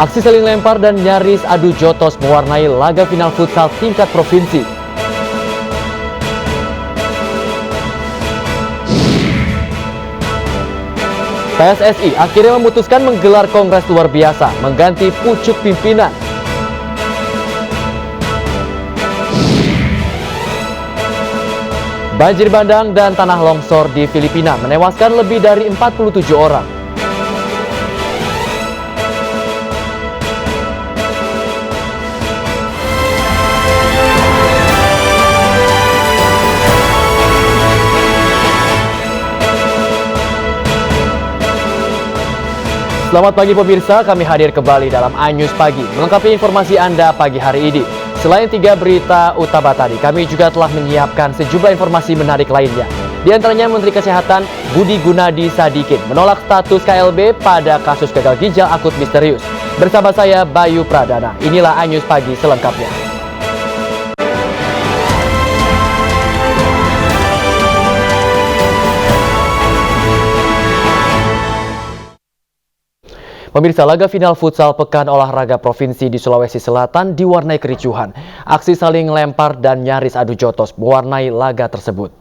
Aksi saling lempar dan nyaris adu jotos mewarnai laga final futsal tingkat provinsi. PSSI akhirnya memutuskan menggelar kongres luar biasa, mengganti pucuk pimpinan. Banjir bandang dan tanah longsor di Filipina menewaskan lebih dari 47 orang. Selamat pagi pemirsa, kami hadir kembali dalam iNews Pagi, melengkapi informasi Anda pagi hari ini. Selain 3 berita utama tadi, kami juga telah menyiapkan sejumlah informasi menarik lainnya. Di antaranya Menteri Kesehatan Budi Gunadi Sadikin menolak status KLB pada kasus gagal ginjal akut misterius. Bersama saya Bayu Pradana, inilah iNews Pagi selengkapnya. Pemirsa, laga final futsal Pekan Olahraga Provinsi di Sulawesi Selatan diwarnai kericuhan. Aksi saling lempar dan nyaris adu jotos mewarnai laga tersebut.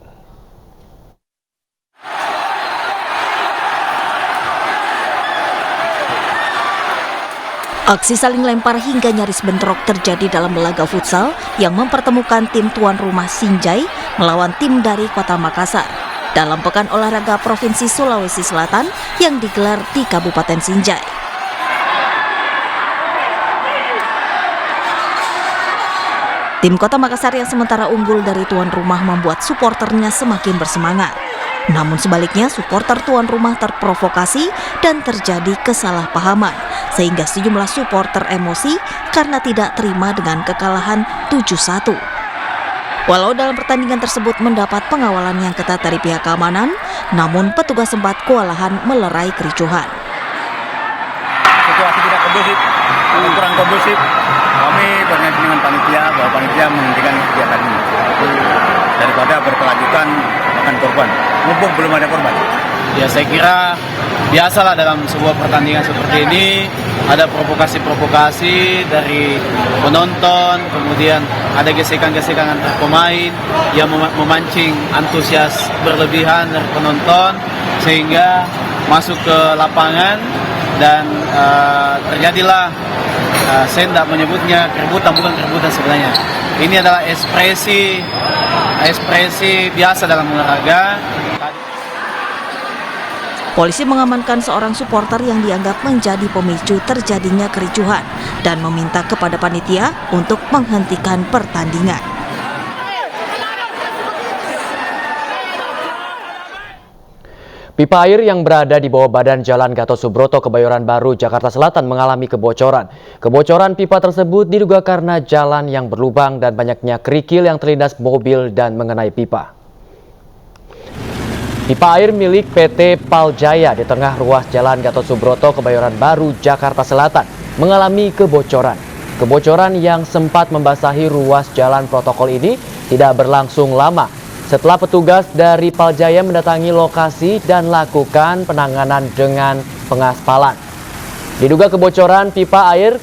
Aksi saling lempar hingga nyaris bentrok terjadi dalam laga futsal yang mempertemukan tim tuan rumah Sinjai melawan tim dari Kota Makassar dalam Pekan Olahraga Provinsi Sulawesi Selatan yang digelar di Kabupaten Sinjai. Tim Kota Makassar yang sementara unggul dari tuan rumah membuat suporternya semakin bersemangat. Namun sebaliknya, suporter tuan rumah terprovokasi dan terjadi kesalahpahaman, sehingga sejumlah suporter emosi karena tidak terima dengan kekalahan 7-1. Walau dalam pertandingan tersebut mendapat pengawalan yang ketat dari pihak keamanan, namun petugas sempat kewalahan melerai kericuhan. Situasi tidak kondusif, kurang kondusif. Kami koordinasi dengan panitia bahwa panitia menghentikan kegiatan ini daripada berkelanjutan akan korban. Mumpung belum ada korban. Ya, saya kira biasalah dalam sebuah pertandingan seperti ini ada provokasi-provokasi dari penonton, kemudian ada gesekan-gesekan antar pemain yang memancing antusias berlebihan dari penonton sehingga masuk ke lapangan dan terjadilah saya tidak menyebutnya keributan, bukan keributan sebenarnya. Ini adalah ekspresi biasa dalam olahraga. Polisi mengamankan seorang suporter yang dianggap menjadi pemicu terjadinya kericuhan dan meminta kepada panitia untuk menghentikan pertandingan. Pipa air yang berada di bawah badan Jalan Gatot Subroto, Kebayoran Baru, Jakarta Selatan mengalami kebocoran. Kebocoran pipa tersebut diduga karena jalan yang berlubang dan banyaknya kerikil yang terlindas mobil dan mengenai pipa. Pipa air milik PT Paljaya di tengah ruas Jalan Gatot Subroto, Kebayoran Baru, Jakarta Selatan mengalami kebocoran. Kebocoran yang sempat membasahi ruas jalan protokol ini tidak berlangsung lama setelah petugas dari Paljaya mendatangi lokasi dan lakukan penanganan dengan pengaspalan. Diduga kebocoran pipa air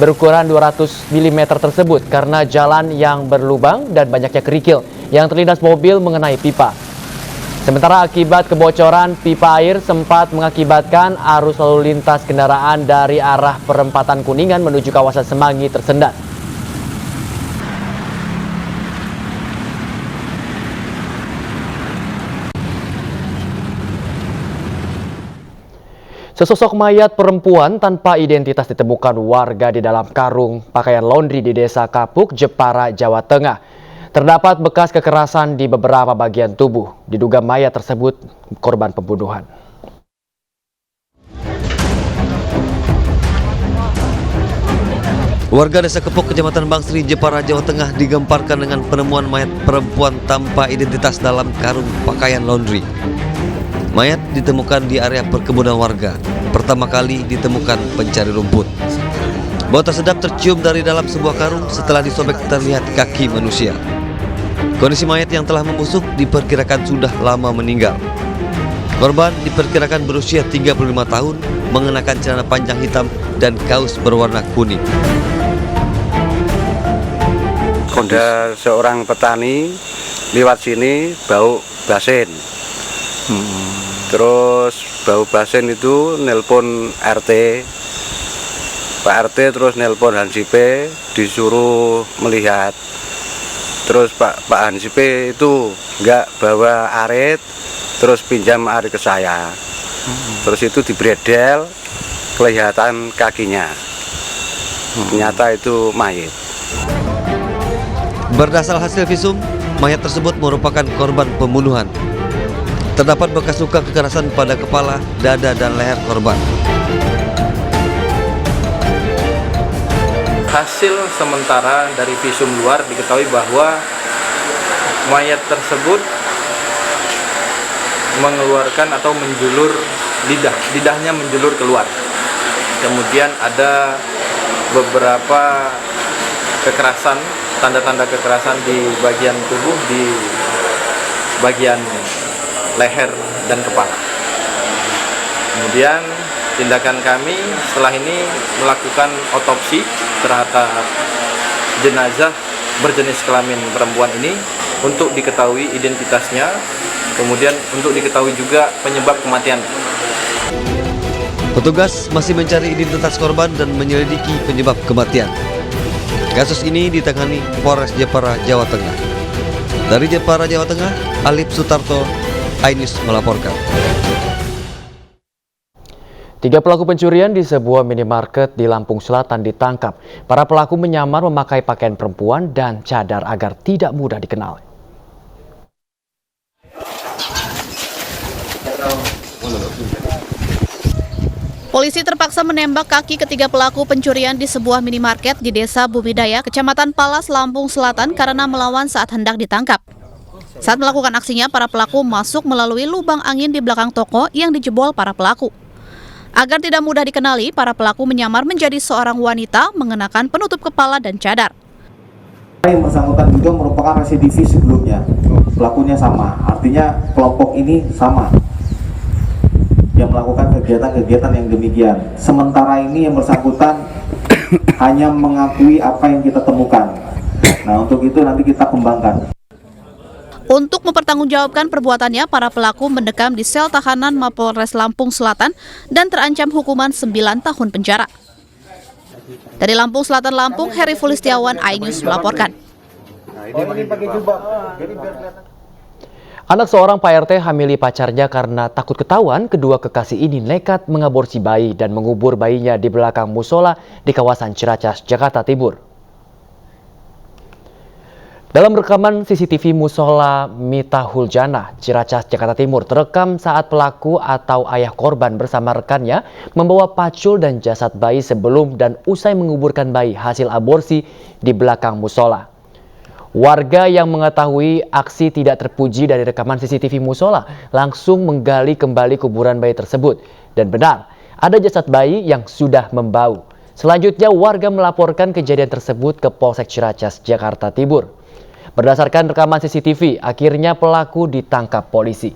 berukuran 200 mm tersebut karena jalan yang berlubang dan banyaknya kerikil yang terlindas mobil mengenai pipa. Sementara akibat kebocoran pipa air sempat mengakibatkan arus lalu lintas kendaraan dari arah perempatan Kuningan menuju kawasan Semanggi tersendat. Sesosok mayat perempuan tanpa identitas ditemukan warga di dalam karung pakaian laundry di Desa Kapuk, Jepara, Jawa Tengah. Terdapat bekas kekerasan di beberapa bagian tubuh. Diduga mayat tersebut korban pembunuhan. Warga Desa Kepuk, Kecamatan Bangsri, Jepara, Jawa Tengah digemparkan dengan penemuan mayat perempuan tanpa identitas dalam karung pakaian laundry. Mayat ditemukan di area perkebunan warga. Pertama kali ditemukan pencari rumput. Bau tak sedap tercium dari dalam sebuah karung setelah disobek terlihat kaki manusia. Kondisi mayat yang telah membusuk diperkirakan sudah lama meninggal. Korban diperkirakan berusia 35 tahun mengenakan celana panjang hitam dan kaos berwarna kuning. Ada seorang petani lewat sini bau basin. Terus bau basin itu nelpon RT. Pak RT terus nelpon Hansipe disuruh melihat. Terus Pak Hansipe itu enggak bawa arit, terus pinjam arit ke saya. Terus itu dibredel, kelihatan kakinya. Ternyata itu mayit. Berdasar hasil visum, mayat tersebut merupakan korban pembunuhan. Terdapat bekas luka kekerasan pada kepala, dada, dan leher korban. Hasil sementara dari visum luar diketahui bahwa mayat tersebut mengeluarkan atau menjulur lidahnya menjulur keluar. Kemudian ada beberapa kekerasan, tanda-tanda kekerasan di bagian tubuh, di bagian leher dan kepala. Kemudian tindakan kami setelah ini melakukan otopsi terhadap jenazah berjenis kelamin perempuan ini untuk diketahui identitasnya, kemudian untuk diketahui juga penyebab kematian. Petugas masih mencari identitas korban dan menyelidiki penyebab kematian. Kasus ini ditangani Polres Jepara, Jawa Tengah. Dari Jepara, Jawa Tengah, Alip Sutarto, iNews melaporkan. 3 pelaku pencurian di sebuah minimarket di Lampung Selatan ditangkap. Para pelaku menyamar memakai pakaian perempuan dan cadar agar tidak mudah dikenal. Polisi terpaksa menembak kaki ketiga pelaku pencurian di sebuah minimarket di Desa Bumidaya, Kecamatan Palas, Lampung Selatan karena melawan saat hendak ditangkap. Saat melakukan aksinya, para pelaku masuk melalui lubang angin di belakang toko yang dijebol para pelaku. Agar tidak mudah dikenali, para pelaku menyamar menjadi seorang wanita mengenakan penutup kepala dan cadar. Yang bersangkutan juga merupakan residivis sebelumnya. Pelakunya sama, artinya kelompok ini sama yang melakukan kegiatan-kegiatan yang demikian. Sementara ini yang bersangkutan hanya mengakui apa yang kita temukan. Nah, untuk itu nanti kita kembangkan. Untuk mempertanggungjawabkan perbuatannya, para pelaku mendekam di sel tahanan Mapolres Lampung Selatan dan terancam hukuman 9 tahun penjara. Dari Lampung Selatan, Lampung, Heri Fulistiawan, iNews melaporkan. Anak seorang Pak RT hamili pacarnya karena takut ketahuan, kedua kekasih ini nekat mengaborsi bayi dan mengubur bayinya di belakang musola di kawasan Ciracas, Jakarta Timur. Dalam rekaman CCTV musola Mitahul Jannah, Ciracas, Jakarta Timur, terekam saat pelaku atau ayah korban bersama rekannya membawa pacul dan jasad bayi sebelum dan usai menguburkan bayi hasil aborsi di belakang musola. Warga yang mengetahui aksi tidak terpuji dari rekaman CCTV musola langsung menggali kembali kuburan bayi tersebut. Dan benar, ada jasad bayi yang sudah membau. Selanjutnya warga melaporkan kejadian tersebut ke Polsek Ciracas, Jakarta Timur. Berdasarkan rekaman CCTV, akhirnya pelaku ditangkap polisi.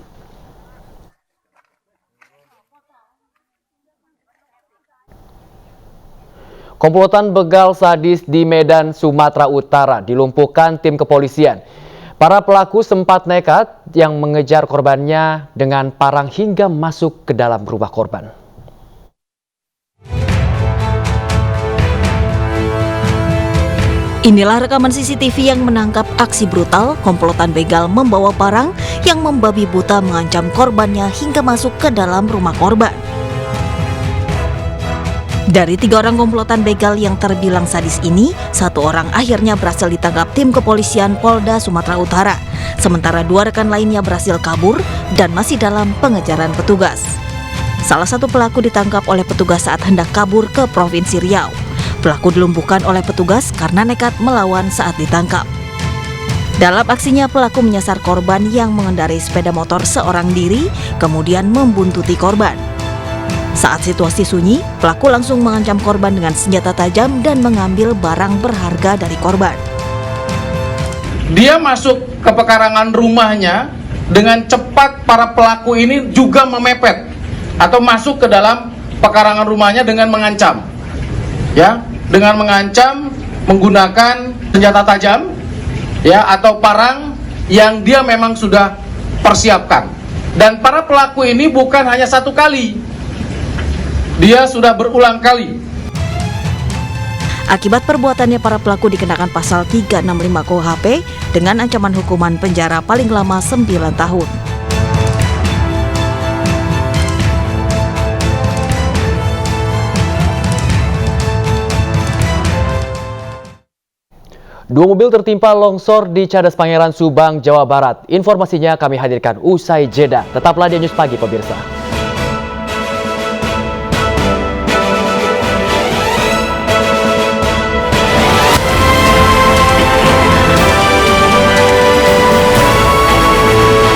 Komplotan begal sadis di Medan, Sumatera Utara dilumpuhkan tim kepolisian. Para pelaku sempat nekat yang mengejar korbannya dengan parang hingga masuk ke dalam rumah korban. Inilah rekaman CCTV yang menangkap aksi brutal komplotan begal membawa parang yang membabi buta mengancam korbannya hingga masuk ke dalam rumah korban. Dari 3 orang komplotan begal yang terbilang sadis ini, 1 orang akhirnya berhasil ditangkap tim kepolisian Polda Sumatera Utara. Sementara 2 rekan lainnya berhasil kabur dan masih dalam pengejaran petugas. Salah satu pelaku ditangkap oleh petugas saat hendak kabur ke Provinsi Riau. Pelaku dilumpuhkan oleh petugas karena nekat melawan saat ditangkap. Dalam aksinya, pelaku menyasar korban yang mengendarai sepeda motor seorang diri, kemudian membuntuti korban. Saat situasi sunyi, pelaku langsung mengancam korban dengan senjata tajam dan mengambil barang berharga dari korban. Dia masuk ke pekarangan rumahnya, dengan cepat para pelaku ini juga memepet atau masuk ke dalam pekarangan rumahnya dengan mengancam, ya, dengan mengancam menggunakan senjata tajam, ya, atau parang yang dia memang sudah persiapkan. Dan para pelaku ini bukan hanya satu kali, dia sudah berulang kali. Akibat perbuatannya, para pelaku dikenakan pasal 365 KUHP dengan ancaman hukuman penjara paling lama 9 tahun. Dua mobil tertimpa longsor di Cadas Pangeran, Subang, Jawa Barat. Informasinya kami hadirkan usai jeda. Tetaplah di News Pagi, pemirsa.